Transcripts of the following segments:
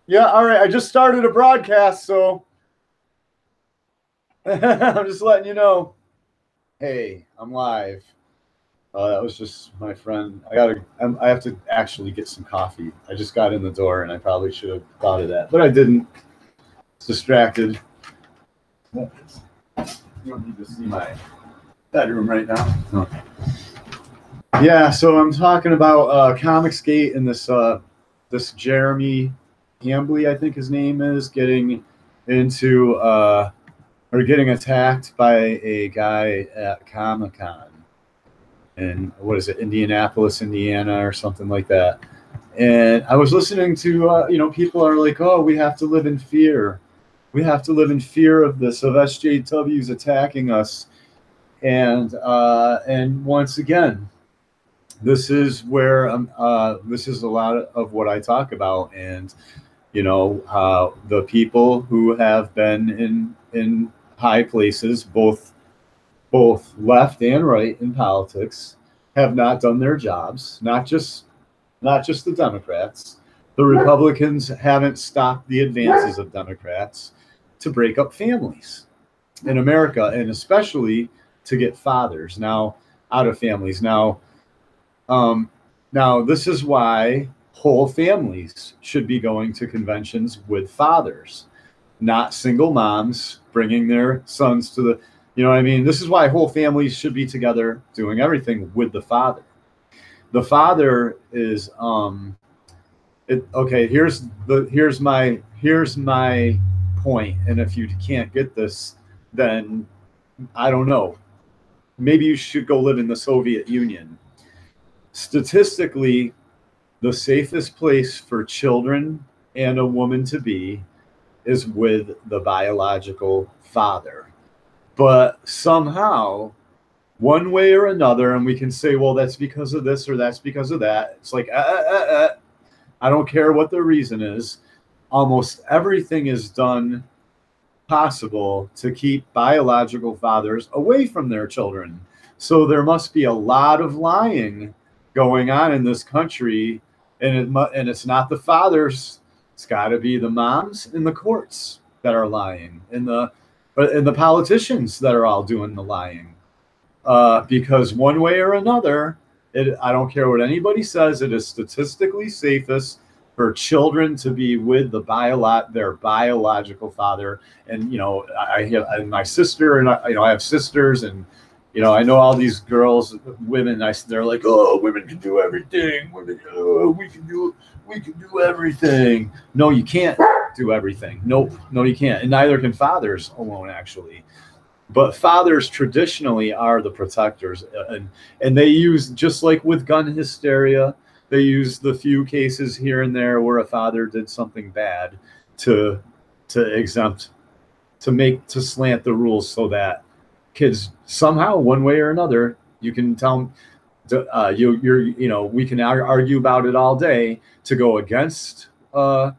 Yeah, all right. I just started a broadcast, so I'm just letting you know. Hey, I'm live. That was just my friend. I have to actually get some coffee. I just got in the door, and I probably should have thought of that, but I didn't. It's distracted. You don't need to see my bedroom right now. No. Yeah, so I'm talking about Comicsgate and this Jeremy Hambly, I think his name is, getting into or getting attacked by a guy at Comic Con in what is it, Indianapolis, Indiana, or something like that. And I was listening to people are like, oh, we have to live in fear. We have to live in fear of this, of SJWs attacking us. And once again, this is where this is a lot of what I talk about, and the people who have been in high places, both left and right in politics, have not done their jobs. Not just the Democrats. The Republicans haven't stopped the advances of Democrats to break up families in America, and especially to get fathers now out of families. Um, now, this is why whole families should be going to conventions with fathers, not single moms bringing their sons to the, you know what I mean? This is why whole families should be together doing everything with the father. The father is, okay, here's my point. And if you can't get this, then I don't know. Maybe you should go live in the Soviet Union. Statistically, the safest place for children and a woman to be is with the biological father. But somehow, one way or another, and we can say, well, that's because of this or that's because of that. It's like, I don't care what the reason is. Almost everything is done possible to keep biological fathers away from their children. So there must be a lot of lying going on in this country, and it's not the fathers. It's got to be the moms in the courts that are lying, and the politicians that are all doing the lying. Because one way or another, I don't care what anybody says, it is statistically safest for children to be with their biological father. And I have my sister, and I have sisters, and I know all these girls, women. They're like, oh, women can do everything. Women, we can do everything. No, you can't do everything. Nope, no, you can't, and neither can fathers alone, actually. But fathers traditionally are the protectors, and they use, just like with gun hysteria, they use the few cases here and there where a father did something bad to exempt, to slant the rules so that kids somehow, one way or another, you can tell them, we can argue about it all day, to go against the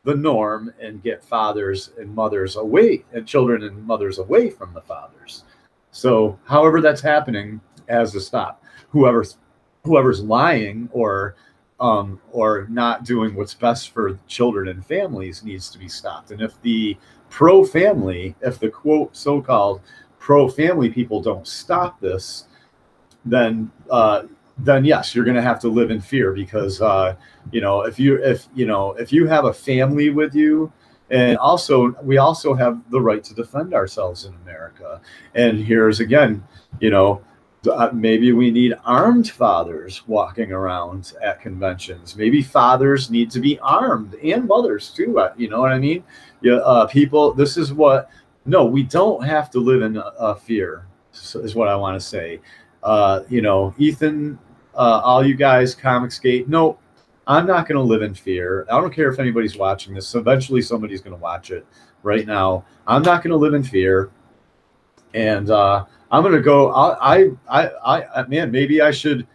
norm and get fathers and mothers away, and children and mothers away from the fathers. So however that's happening has to stop. Whoever's lying or not doing what's best for children and families needs to be stopped. And if the quote so-called pro-family people don't stop this, then yes, you're going to have to live in fear, because if you have a family with you, and also we also have the right to defend ourselves in America. And here's again, maybe we need armed fathers walking around at conventions. Maybe fathers need to be armed, and mothers too. You know what I mean? Yeah, people. This is what. No, we don't have to live in fear. Is what I want to say. Ethan, all you guys, Comicsgate. No, I'm not going to live in fear. I don't care if anybody's watching this. Eventually, somebody's going to watch it. Right now, I'm not going to live in fear, and I'm going to go. Man, maybe I should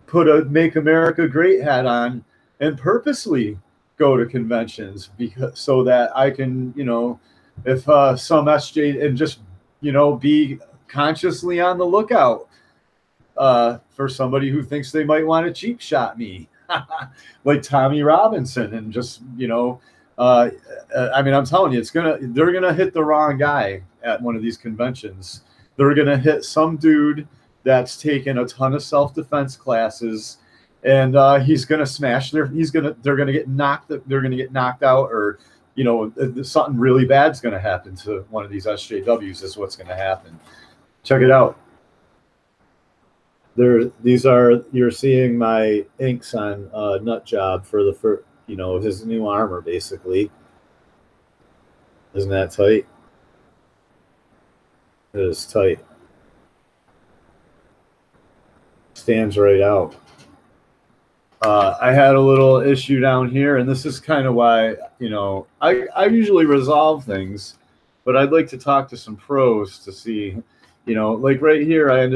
put a "Make America Great" hat on and purposely go to conventions, because so that I can, if some SJ, and just be consciously on the lookout for somebody who thinks they might want to cheap shot me, like Tommy Robinson, and just I mean, I'm telling you, they're gonna hit the wrong guy at one of these conventions. They're gonna hit some dude that's taken a ton of self-defense classes, and he's gonna smash they're gonna get knocked out, or something really bad's gonna happen to one of these SJWs. Is what's gonna happen. Check it out. You're seeing my inks on Nut Job for his new armor, basically. Isn't that tight? It is tight. Stands right out. I had a little issue down here, and this is kind of why, I usually resolve things, but I'd like to talk to some pros to see, like right here, I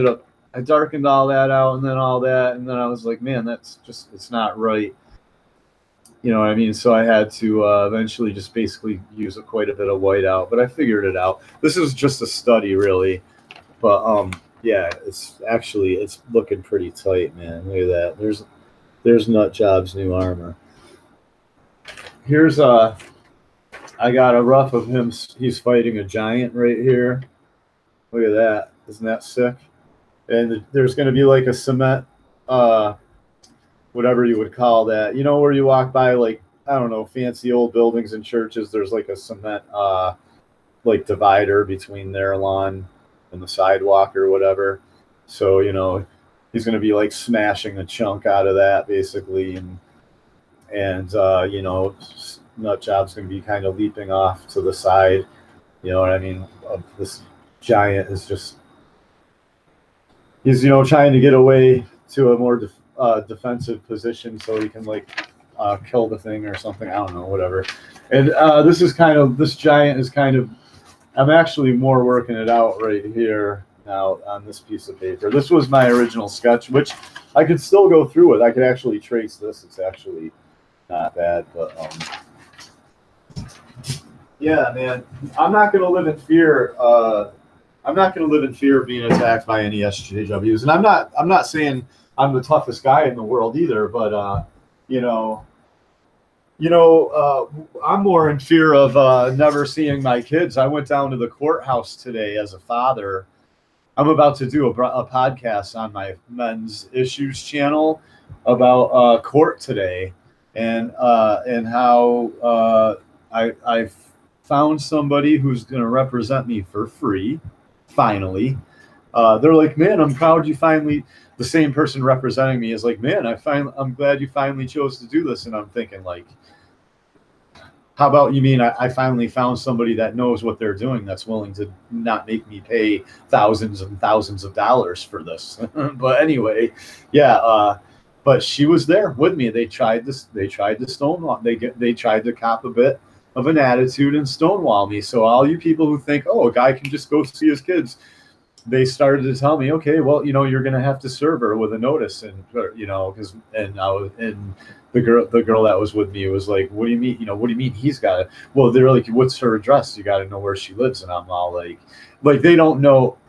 darkened all that out and then all that, and then I was like, man, it's not right. You know what I mean? So I had to eventually just basically use quite a bit of white out, but I figured it out. This is just a study, really. But yeah, it's looking pretty tight, man. Look at that. There's Nut Job's new armor. Here's I got a rough of him. He's fighting a giant right here. Look at that. Isn't that sick? And there's going to be like a cement, whatever you would call that. Where you walk by, like, I don't know, fancy old buildings and churches. There's like a cement, like divider between their lawn and the sidewalk or whatever. So, he's going to be like smashing a chunk out of that basically. And Nut Job's going to be kind of leaping off to the side. You know what I mean? This giant is just, he's, trying to get away to a more defensive position so he can kill the thing or something. I don't know, whatever. And this giant is kind of, I'm actually more working it out right here now on this piece of paper. This was my original sketch, which I could still go through with. I could actually trace this. It's actually not bad, but yeah, man, I'm not going to live in fear. I'm not going to live in fear of being attacked by any SJWs. And I'm not saying I'm the toughest guy in the world either, but I'm more in fear of never seeing my kids. I went down to the courthouse today as a father. I'm about to do a podcast on my Men's Issues channel about court today, and how I found somebody who's going to represent me for free. Finally, they're like, man, I'm proud you finally. The same person representing me is like, man, I'm glad you finally chose to do this. And I'm thinking, like, how about you mean I finally found somebody that knows what they're doing, that's willing to not make me pay thousands and thousands of dollars for this. But anyway, yeah. But she was there with me. They tried to stonewall. They tried to cop a bit of an attitude and stonewall me. So all you people who think, oh, a guy can just go see his kids, they started to tell me, okay, well, you're going to have to serve her with a notice, and the girl that was with me was like, what do you mean? What do you mean he's got it? Well, they're like, what's her address? You got to know where she lives. And I'm all like they don't know.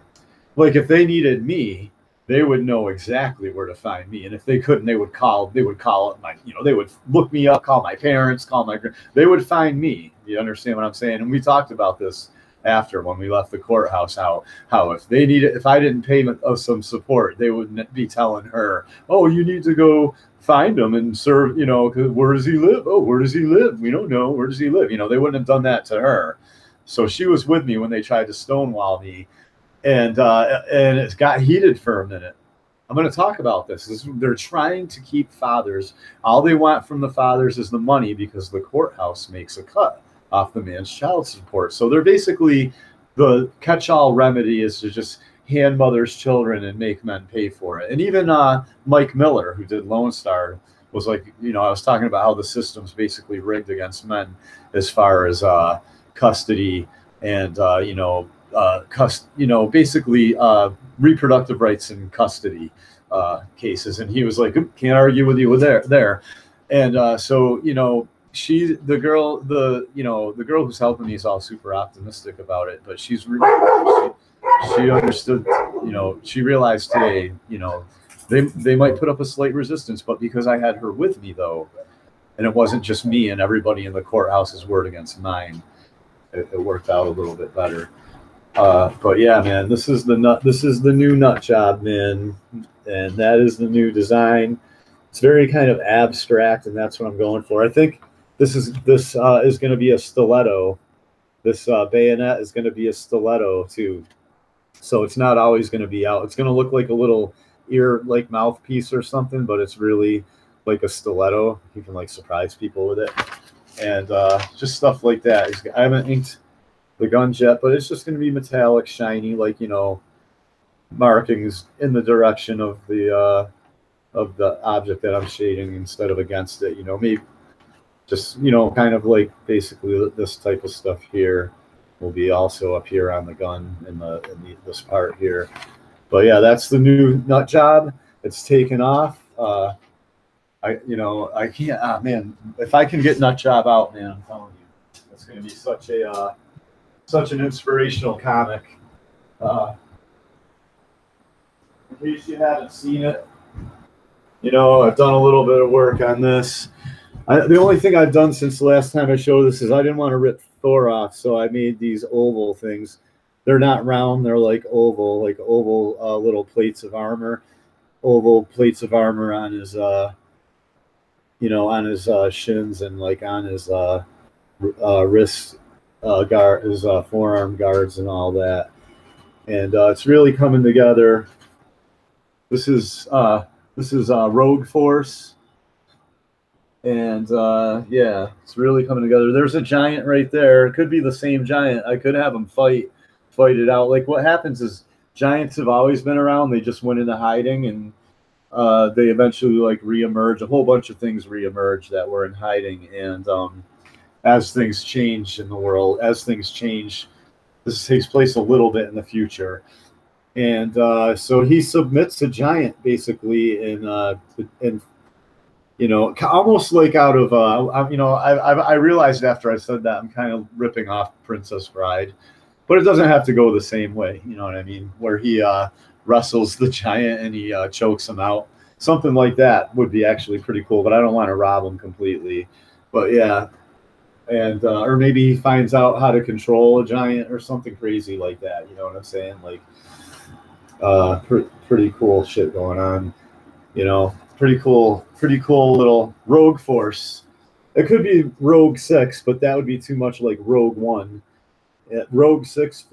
Like, if they needed me, they would know exactly where to find me. And if they couldn't, they would call my, they would look me up, call my parents, they would find me. You understand what I'm saying? And we talked about this after, when we left the courthouse, how if I didn't pay some support, they would be telling her, oh, you need to go find him and serve, where does he live? Oh, where does he live? We don't know. Where does he live? They wouldn't have done that to her. So she was with me when they tried to stonewall me, and it got heated for a minute. I'm going to talk about this. They're trying to keep fathers. All they want from the fathers is the money, because the courthouse makes a cut off the man's child support. So they're basically, the catch-all remedy is to just hand mothers children and make men pay for it. And even Mike Miller, who did Lone Star, was like, I was talking about how the system's basically rigged against men as far as custody and basically reproductive rights and custody cases. And he was like, can't argue with you with there. And so the girl who's helping me is all super optimistic about it, but she understood, she realized today, they might put up a slight resistance, but because I had her with me, though, and it wasn't just me and everybody in the courthouse's word against mine. It worked out a little bit better. But yeah, man, this is the new nut job, man, and that is the new design. It's very kind of abstract, and that's what I'm going for. I think this is going to be a stiletto. This bayonet is going to be a stiletto too, so it's not always going to be out. It's going to look like a little ear, like mouthpiece or something, but it's really like a stiletto. You can like surprise people with it, and just stuff like that. I haven't inked the guns yet, but it's just going to be metallic, shiny, like, you know, markings in the direction of the object that I'm shading instead of against it. You know, maybe just, you know, kind of like basically this type of stuff here will be also up here on the gun in this part here. But yeah, that's the new nut job. It's taken off. I can't, man, if I can get nut job out, man, I'm telling you, it's going to be such an inspirational comic. In case you haven't seen it, you know, I've done a little bit of work on this. The only thing I've done since the last time I showed this is I didn't want to rip Thor off, so I made these oval things. They're not round, they're like oval little plates of armor. Oval plates of armor on his, you know, on his shins and like on his wrist guard, his forearm guards and all that. And it's really coming together. This is Rogue Force. And yeah, it's really coming together. There's a giant right there. It could be the same giant. I could have them fight it out. Like, what happens is giants have always been around. They just went into hiding, and they eventually like reemerge. A whole bunch of things reemerge that were in hiding. And as things change in the world, as things change, this takes place a little bit in the future. And so he submits a giant basically in you know, almost like out of, you know, I realized after I said that I'm kind of ripping off Princess Bride, but it doesn't have to go the same way. You know what I mean? Where he wrestles the giant and he chokes him out. Something like that would be actually pretty cool, but I don't want to rob him completely. But yeah, and or maybe he finds out how to control a giant or something crazy like that. You know what I'm saying? Like, pretty cool shit going on. You know. Pretty cool little Rogue Force. It could be Rogue 6, but that would be too much like Rogue 1. Rogue 6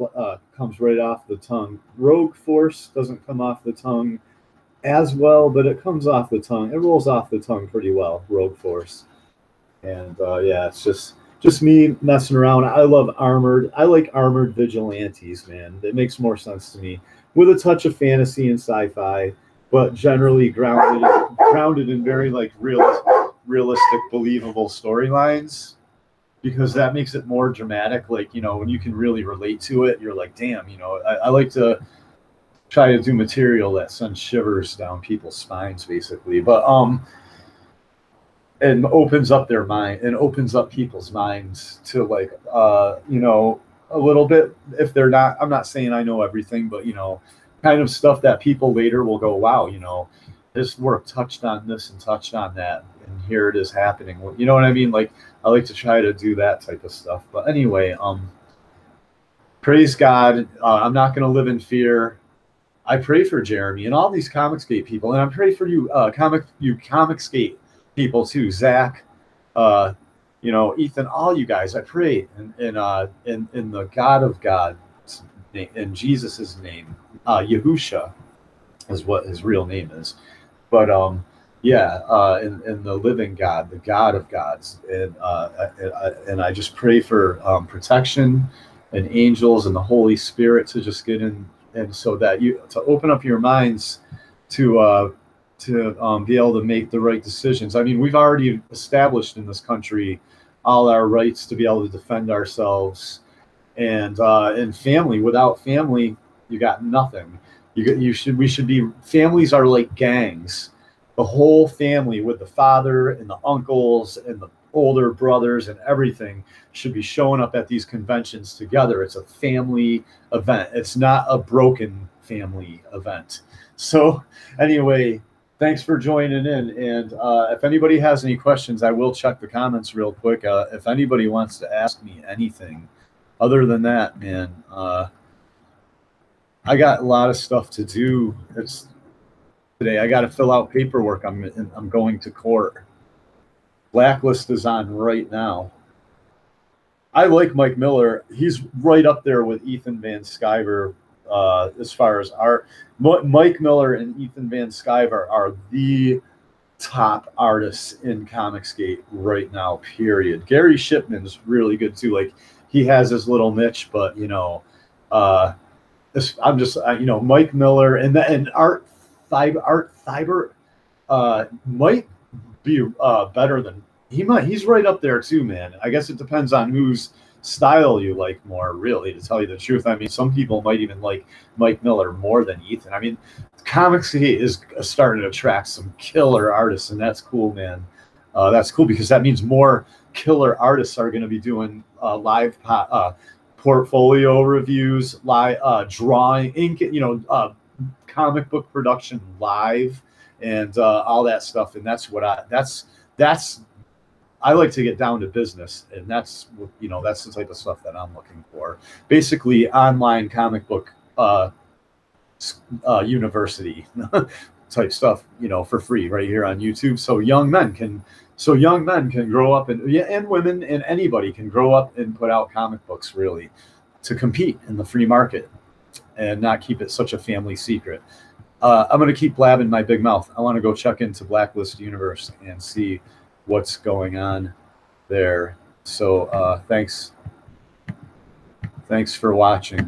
comes right off the tongue. Rogue Force doesn't come off the tongue as well, but it comes off the tongue. It rolls off the tongue pretty well, Rogue Force. And yeah, it's just me messing around. I like armored vigilantes, man. It makes more sense to me. With a touch of fantasy and sci-fi, but generally grounded in very like realistic, believable storylines, because that makes it more dramatic. Like, you know, when you can really relate to it, you're like, damn, you know, I like to try to do material that sends shivers down people's spines, basically. But and opens up their mind and opens up people's minds to like you know, a little bit. If they're not, I'm not saying I know everything, but you know, kind of stuff that people later will go, wow, you know, this work touched on this and touched on that, and here it is happening. You know what I mean? Like, I like to try to do that type of stuff. But anyway, praise God. I'm not going to live in fear. I pray for Jeremy and all these Comicsgate people, and I pray for you, Comicsgate people too, Zach, you know, Ethan, all you guys. I pray in the God of God, in Jesus's name. Yahusha is what his real name is, but yeah, in the living God, the God of gods, and I just pray for protection and angels and the Holy Spirit to just get in, and so that you to open up your minds to be able to make the right decisions. I mean, we've already established in this country all our rights to be able to defend ourselves. And in family, without family, you got nothing. We should be, families are like gangs. The whole family with the father and the uncles and the older brothers and everything should be showing up at these conventions together. It's a family event. It's not a broken family event. So anyway, Thanks for joining in. And if anybody has any questions, I will check the comments real quick. If anybody wants to ask me anything, other than that, man, I got a lot of stuff to do. It's today. I got to fill out paperwork. I'm going to court. Blacklist is on right now. I like Mike Miller. He's right up there with Ethan Van Sciver as far as art. Mike Miller and Ethan Van Sciver are the top artists in Comicsgate right now, period. Gary Shipman's really good too. Like, he has his little niche, but I'm just Mike Miller and Art Thibert might be better than he's right up there too, man. I guess it depends on whose style you like more, really, to tell you the truth. I mean, some people might even like Mike Miller more than Ethan. I mean, Comicsgate is starting to attract some killer artists, and that's cool, man. That's cool because that means more killer artists are going to be doing live portfolio reviews, live drawing, ink, comic book production live, and all that stuff. And that's what I like to get down to business, and that's the type of stuff that I'm looking for. Basically, online comic book university type stuff, for free right here on YouTube, so young men can grow up, and women and anybody can grow up and put out comic books, really, to compete in the free market and not keep it such a family secret. I'm going to keep blabbing my big mouth. I want to go check into Blacklist Universe and see what's going on there. So thanks for watching.